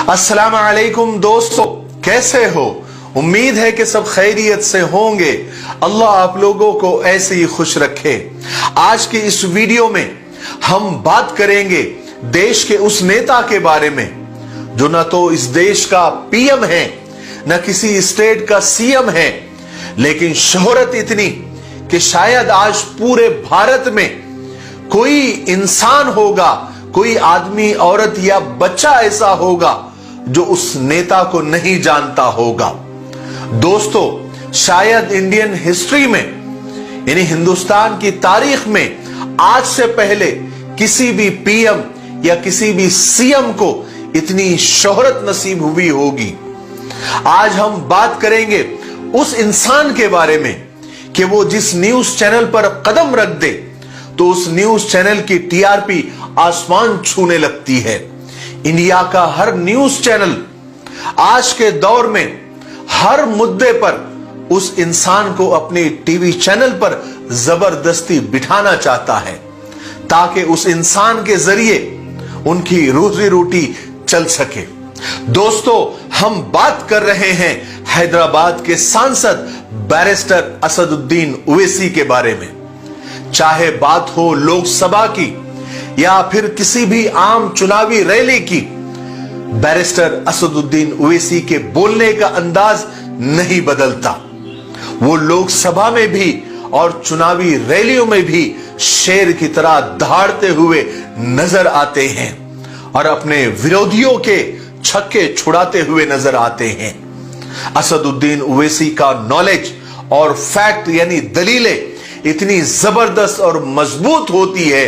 अस्सलाम वालेकुम दोस्तों, कैसे हो? उम्मीद है कि सब खैरियत से होंगे। अल्लाह आप लोगों को ऐसे ही खुश रखे। आज की इस वीडियो में हम बात करेंगे देश के उस नेता के बारे में जो न तो इस देश का पीएम है न किसी स्टेट का सीएम है, लेकिन शोहरत इतनी कि शायद आज पूरे भारत में कोई इंसान होगा, कोई आदमी, औरत या बच्चा ऐसा होगा जो उस नेता को नहीं जानता होगा। दोस्तों, शायद इंडियन हिस्ट्री में यानी हिंदुस्तान की तारीख में आज से पहले किसी भी पीएम या किसी भी सीएम को इतनी शोहरत नसीब हुई होगी। आज हम बात करेंगे उस इंसान के बारे में कि वो जिस न्यूज चैनल पर कदम रख दे तो उस न्यूज चैनल की टीआरपी आसमान छूने लगती है। इंडिया का हर न्यूज चैनल आज के दौर में हर मुद्दे पर उस इंसान को अपने टीवी चैनल पर जबरदस्ती बिठाना चाहता है ताकि उस इंसान के जरिए उनकी रोजी रोटी चल सके। दोस्तों, हम बात कर रहे हैं हैदराबाद के सांसद बैरिस्टर असदुद्दीन ओवैसी के बारे में। चाहे बात हो लोकसभा की या फिर किसी भी आम चुनावी रैली की, बैरिस्टर असदुद्दीन ओवैसी के बोलने का अंदाज नहीं बदलता। वो लोकसभा में भी और चुनावी रैलियों में भी शेर की तरह दहाड़ते हुए नजर आते हैं और अपने विरोधियों के छक्के छुड़ाते हुए नजर आते हैं। असदुद्दीन ओवैसी का नॉलेज और फैक्ट यानी दलीलें इतनी जबरदस्त और मजबूत होती है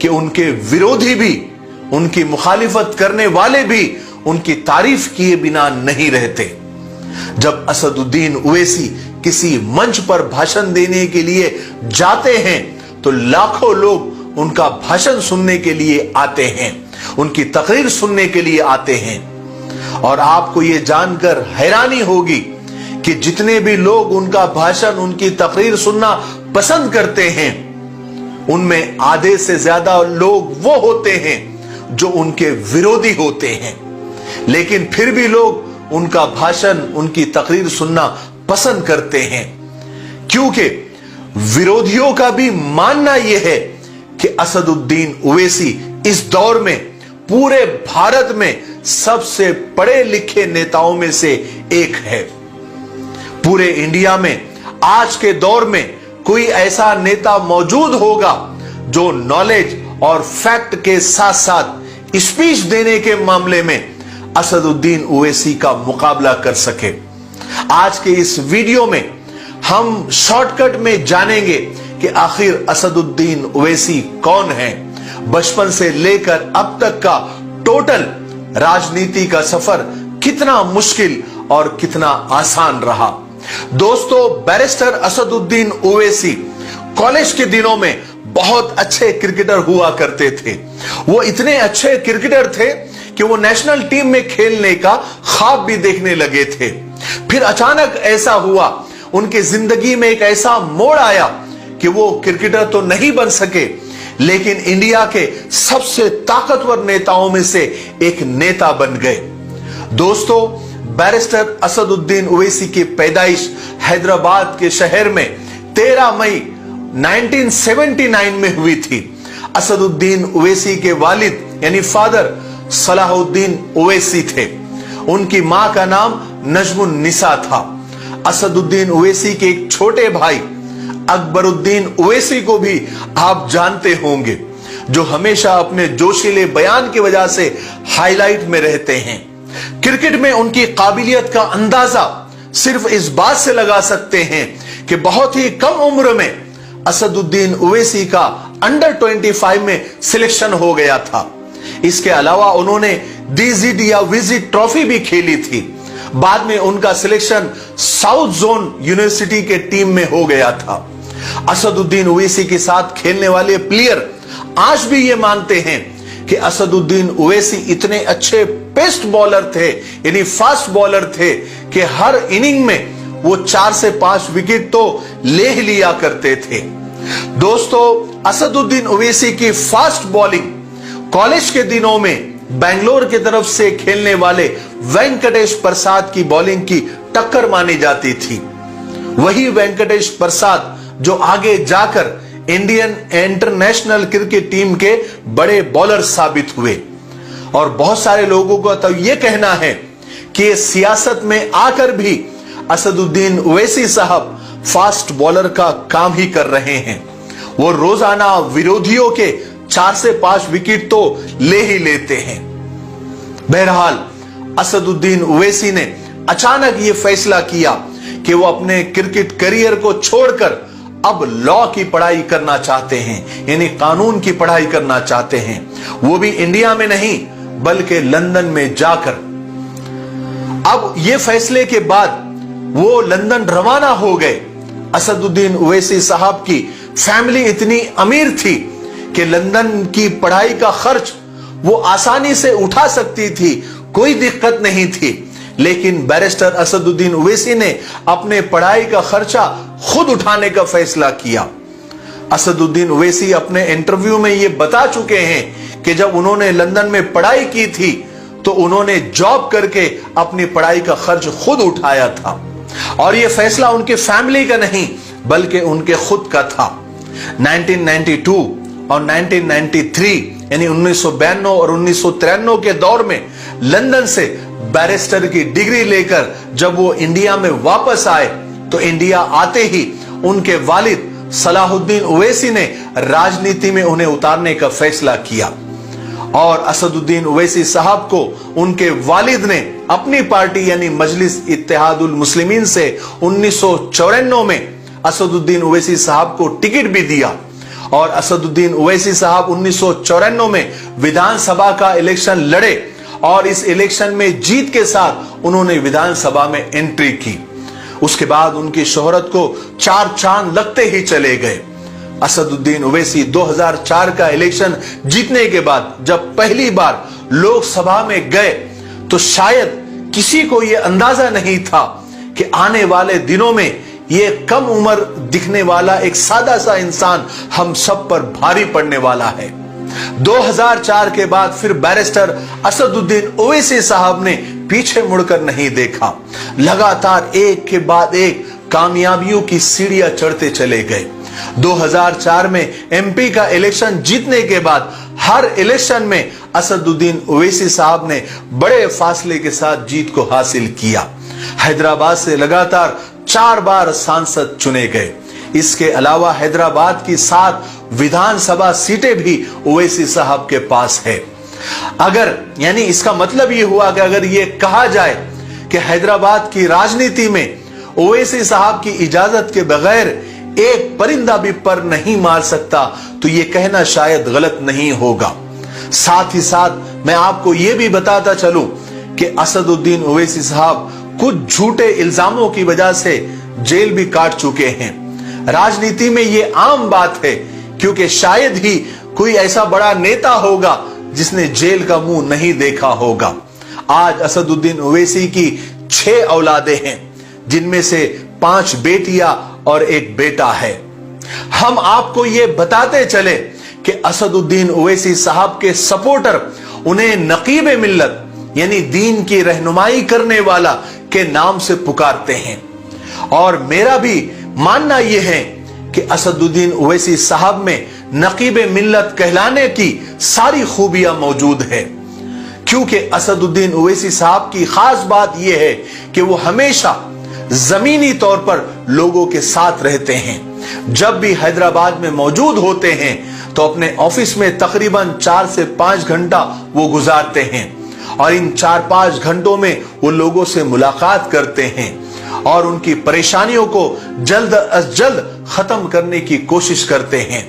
कि उनके विरोधी भी, उनकी मुखालिफत करने वाले भी उनकी तारीफ किए बिना नहीं रहते। जब असदुद्दीन ओवैसी किसी मंच पर भाषण देने के लिए जाते हैं तो लाखों लोग उनका भाषण सुनने के लिए आते हैं, उनकी तकरीर सुनने के लिए आते हैं। और आपको यह जानकर हैरानी होगी कि जितने भी लोग उनका भाषण, उनकी तकरीर सुनना पसंद करते हैं, उनमें आधे से ज्यादा लोग वो होते हैं जो उनके विरोधी होते हैं। लेकिन फिर भी लोग उनका भाषण, उनकी तकरीर सुनना पसंद करते हैं क्योंकि विरोधियों का भी मानना यह है कि असदुद्दीन ओवैसी इस दौर में पूरे भारत में सबसे पढ़े लिखे नेताओं में से एक है। पूरे इंडिया में आज के दौर में कोई ऐसा नेता मौजूद होगा जो नॉलेज और फैक्ट के साथ साथ स्पीच देने के मामले में असदुद्दीन ओवैसी का मुकाबला कर सके। आज के इस वीडियो में हम शॉर्टकट में जानेंगे कि आखिर असदुद्दीन ओवैसी कौन है, बचपन से लेकर अब तक का टोटल राजनीति का सफर कितना मुश्किल और कितना आसान रहा। दोस्तों, बैरिस्टर असदुद्दीन ओवैसी कॉलेज के दिनों में बहुत अच्छे क्रिकेटर हुआ करते थे। वो इतने अच्छे क्रिकेटर थे कि वो नेशनल टीम में खेलने का ख्वाब भी देखने लगे थे। फिर अचानक ऐसा हुआ, उनकी जिंदगी में एक ऐसा मोड़ आया कि वो क्रिकेटर तो नहीं बन सके, लेकिन इंडिया के सबसे ताकतवर नेताओं में से एक नेता बन गए। दोस्तों, बैरिस्टर असदुद्दीन ओवैसी की पैदाइश हैदराबाद के शहर में 13 मई 1979 में हुई थी। असदुद्दीन ओवैसी के वालिद यानी फादर सलाहुद्दीन ओवैसी थे। उनकी मां का नाम नजमुन निसा था। असदुद्दीन ओवैसी के एक छोटे भाई अकबरुद्दीन ओवैसी को भी आप जानते होंगे, जो हमेशा अपने जोशीले बयान की वजह से हाईलाइट में रहते हैं। क्रिकेट में उनकी काबिलियत का अंदाजा सिर्फ इस बात से लगा सकते हैं कि बहुत ही कम उम्र में असदुद्दीन ओवैसी का अंडर 25 में सिलेक्शन हो गया था। इसके अलावा उन्होंने डीजिट या विजिट ट्रॉफी भी खेली थी। बाद में उनका सिलेक्शन साउथ जोन यूनिवर्सिटी के टीम में हो गया था। असदुद्दीन ओवैसी के साथ खेलने वाले प्लेयर आज भी ये मानते हैं कि असदुद्दीन ओवैसी इतने अच्छे पेस्ट बॉलर थे यानी फास्ट बॉलर थे कि हर इनिंग में वो 4 से 5 विकेट तो ले लिया करते थे। दोस्तों, असदुद्दीन ओवैसी की फास्ट बॉलिंग कॉलेज के दिनों में बेंगलोर की तरफ से खेलने वाले वेंकटेश प्रसाद की बॉलिंग की टक्कर मानी जाती थी। वही वेंकटेश प्रसाद जो आगे जाकर इंडियन इंटरनेशनल क्रिकेट टीम के बड़े बॉलर साबित हुए। और बहुत सारे लोगों का तो यह कहना है कि सियासत में आकर भी असदुद्दीन ओवैसी साहब फास्ट बॉलर का काम ही कर रहे हैं। वो रोजाना विरोधियों के 4 से 5 विकेट तो ले ही लेते हैं। बहरहाल असदुद्दीन ओवैसी ने अचानक यह फैसला किया कि वो अपने क्रिकेट करियर को छोड़कर अब लॉ की पढ़ाई करना चाहते हैं, यानी कानून की पढ़ाई करना चाहते हैं, वो भी इंडिया में नहीं बल्कि लंदन में जाकर। अब यह फैसले के बाद वो लंदन रवाना हो गए। असदुद्दीन ओवैसी साहब की फैमिली इतनी अमीर थी कि लंदन की पढ़ाई का खर्च वो आसानी से उठा सकती थी, कोई दिक्कत नहीं थी। लेकिन बैरिस्टर असदुद्दीन ओवैसी ने अपने पढ़ाई का खर्चा खुद उठाने का फैसला किया। असदुद्दीन ओवैसी अपने इंटरव्यू में यह बता चुके हैं कि जब उन्होंने लंदन में पढ़ाई की थी तो उन्होंने जॉब करके अपनी पढ़ाई का खर्च खुद उठाया था। और यह फैसला उनके फैमिली का नहीं बल्कि उनके खुद का था। 1992 और 1993 यानी 1992 और 1993 के दौर में लंदन से बैरिस्टर की डिग्री लेकर जब वो इंडिया में वापस आए तो इंडिया आते ही उनके वालिद सलाहुद्दीन ओवैसी ने राजनीति में उन्हें उतारने का फैसला किया। और असदुद्दीन ओवैसी साहब को उनके वालिद ने अपनी पार्टी यानी मजलिस इत्तेहादुल मुस्लिमीन से 1994 में असदुद्दीन ओवैसी साहब को टिकट भी दिया। और असदुद्दीन ओवैसी साहब 1994 में विधानसभा का इलेक्शन लड़े और इस इलेक्शन में जीत के साथ उन्होंने विधानसभा में एंट्री की। उसके बाद उनकी शोहरत को 4 चांद लगते ही चले गए। असदुद्दीन ओवैसी 2004 का इलेक्शन जीतने के बाद जब पहली बार लोकसभा में गए तो शायद किसी को यह अंदाजा नहीं था कि आने वाले दिनों में यह कम उम्र दिखने वाला एक सादा सा इंसान हम सब पर भारी पड़ने वाला है। 2004 के बाद फिर बैरिस्टर असदुद्दीन ओवैसी साहब ने पीछे मुड़कर नहीं देखा, लगातार एक के बाद एक कामयाबियों की सीढ़ियां चढ़ते चले गए। 2004 में एमपी का इलेक्शन जीतने के बाद हर इलेक्शन में असदुद्दीन ओवैसी साहब ने बड़े फासले के साथ जीत को हासिल किया। हैदराबाद से लगातार 4 बार सांसद चुने गए। इसके अलावा हैदराबाद की 7 विधानसभा सीटें भी ओवैसी साहब के पास है। अगर यानी इसका मतलब यह हुआ कि अगर यह कहा जाए कि हैदराबाद की राजनीति में ओवैसी साहब की इजाजत के बगैर एक परिंदा भी पर नहीं मार सकता तो यह कहना शायद गलत नहीं होगा। साथ ही साथ मैं आपको यह भी बताता चलूं कि असदुद्दीन ओवैसी साहब कुछ झूठे इल्जामों की वजह से जेल भी काट चुके हैं। राजनीति में यह आम बात है क्योंकि शायद ही कोई ऐसा बड़ा नेता होगा जिसने जेल का मुंह नहीं देखा होगा। आज असदुद्दीन ओवैसी की 6 औलादें हैं जिनमें से 5 बेटियां और 1 बेटा है। हम आपको यह बताते चले कि असदुद्दीन ओवैसी साहब के सपोर्टर उन्हें नकीब मिल्लत यानी दीन की रहनुमाई करने वाला के नाम से पुकारते हैं। और मेरा भी मानना यह है कि असदुद्दीन ओवैसी साहब में नकीब मिल्लत कहलाने की सारी खूबियां मौजूद है क्योंकि असदुद्दीन ओवैसी साहब की खास बात यह है कि वो हमेशा जमीनी तौर पर लोगों के साथ रहते हैं। जब भी हैदराबाद में मौजूद होते हैं तो अपने ऑफिस में तकरीबन 4 से 5 घंटा वो गुजारते हैं और इन 4-5 घंटों में वो लोगों से मुलाकात करते हैं और उनकी परेशानियों को जल्द अज जल्द खत्म करने की कोशिश करते हैं।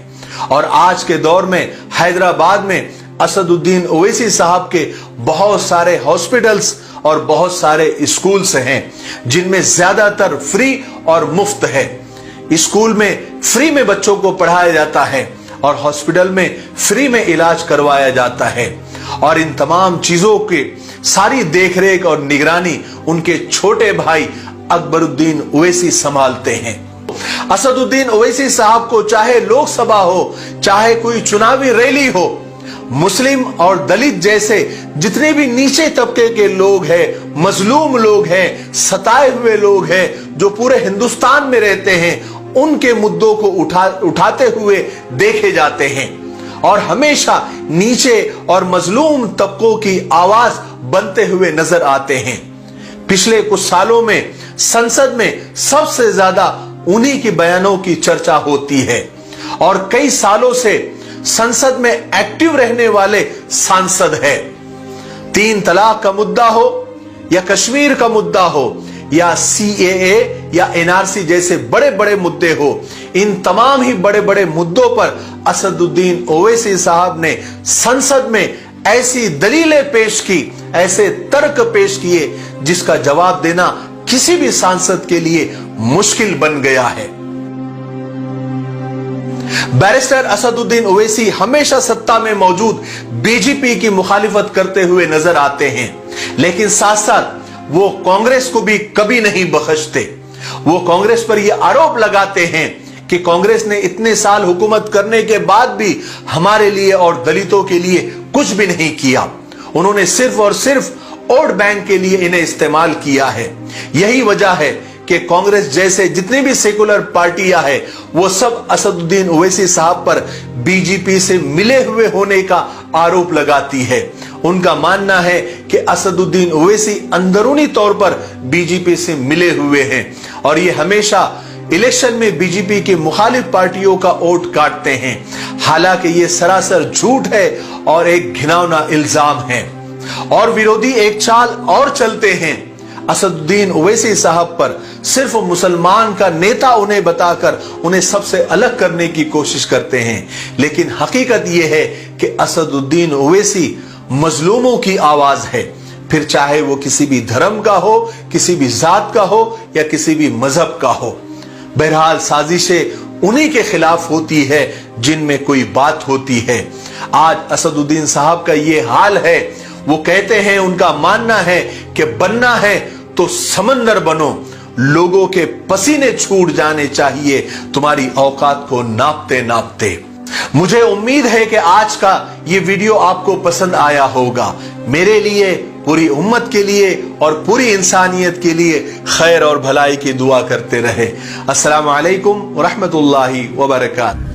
और आज के दौर में हैदराबाद में असदुद्दीन ओवैसी साहब के बहुत सारे हॉस्पिटल्स और बहुत सारे स्कूल्स हैं जिनमें ज्यादातर फ्री और मुफ्त है। स्कूल में फ्री में बच्चों को पढ़ाया जाता है और हॉस्पिटल में फ्री में इलाज करवाया जाता है और इन तमाम चीजों की सारी देखरेख और निगरानी उनके छोटे भाई अकबरुद्दीन ओवैसी संभालते हैं। असदुद्दीन ओवैसी साहब को चाहे लोकसभा हो चाहे कोई चुनावी रैली हो, मुस्लिम और दलित जैसे जितने भी नीचे तबके के लोग हैं, मजलूम लोग हैं, सताए हुए लोग हैं, जो पूरे हिंदुस्तान में रहते हैं, उनके मुद्दों को उठाते हुए देखे जाते हैं और हमेशा नीचे और मजलूम तबकों की आवाज बनते हुए नजर आते हैं। पिछले कुछ सालों में संसद में सबसे ज्यादा उन्हीं के बयानों की चर्चा होती है और कई सालों से संसद में एक्टिव रहने वाले सांसद है। 3 तलाक का मुद्दा हो या कश्मीर का मुद्दा हो या CAA या NRC जैसे बड़े बड़े मुद्दे हो, इन तमाम ही बड़े बड़े मुद्दों पर असदुद्दीन ओवैसी साहब ने संसद में ऐसी दलीलें पेश की, ऐसे तर्क पेश किए जिसका जवाब देना किसी भी सांसद के लिए मुश्किल बन गया है। बैरिस्टर असदुद्दीन ओवैसी हमेशा सत्ता में मौजूद बीजेपी की मुखालिफत करते हुए नजर आते हैं, लेकिन साथ साथ वो कांग्रेस को भी कभी नहीं बख्शते। वो कांग्रेस पर यह आरोप लगाते हैं कि कांग्रेस ने इतने साल हुकूमत करने के बाद भी हमारे लिए और दलितों के लिए कुछ भी नहीं किया। उन्होंने सिर्फ और सिर्फ वोट बैंक के लिए इन्हें इस्तेमाल किया है। यही वजह है कि कांग्रेस जैसे जितनी भी सेकुलर पार्टियां हैं, वो सब असदुद्दीन ओवैसी साहब पर बीजेपी से मिले हुए होने का आरोप लगाती है। उनका मानना है कि असदुद्दीन ओवैसी अंदरूनी तौर पर बीजेपी से मिले हुए हैं और ये हमेशा इलेक्शन में बीजेपी के मुखालिफ पार्टियों का वोट काटते हैं। हालांकि ये सरासर झूठ है और एक घिनौना इल्जाम है। और विरोधी एक चाल और चलते हैं, असदुद्दीन ओवैसी साहब पर सिर्फ मुसलमान का नेता उन्हें बताकर उन्हें सबसे अलग करने की कोशिश करते हैं, लेकिन हकीकत यह है कि असदुद्दीन ओवैसी मजलूमों की आवाज है, फिर चाहे वो किसी भी धर्म का हो, किसी भी जात का हो या किसी भी मजहब का हो। बहरहाल साजिशें उन्हीं के खिलाफ होती है जिनमें कोई बात होती है। आज असदुद्दीन साहब का ये हाल है। वो कहते हैं, उनका मानना है कि बनना है तो समंदर बनो, लोगों के पसीने छूट जाने चाहिए तुम्हारी औकात को नापते नापते। मुझे उम्मीद है कि आज का ये वीडियो आपको पसंद आया होगा। मेरे लिए, पूरी उम्मत के लिए और पूरी इंसानियत के लिए खैर और भलाई की दुआ करते रहे। अस्सलाम वालेकुम व रहमतुल्लाहि व बरकातहू।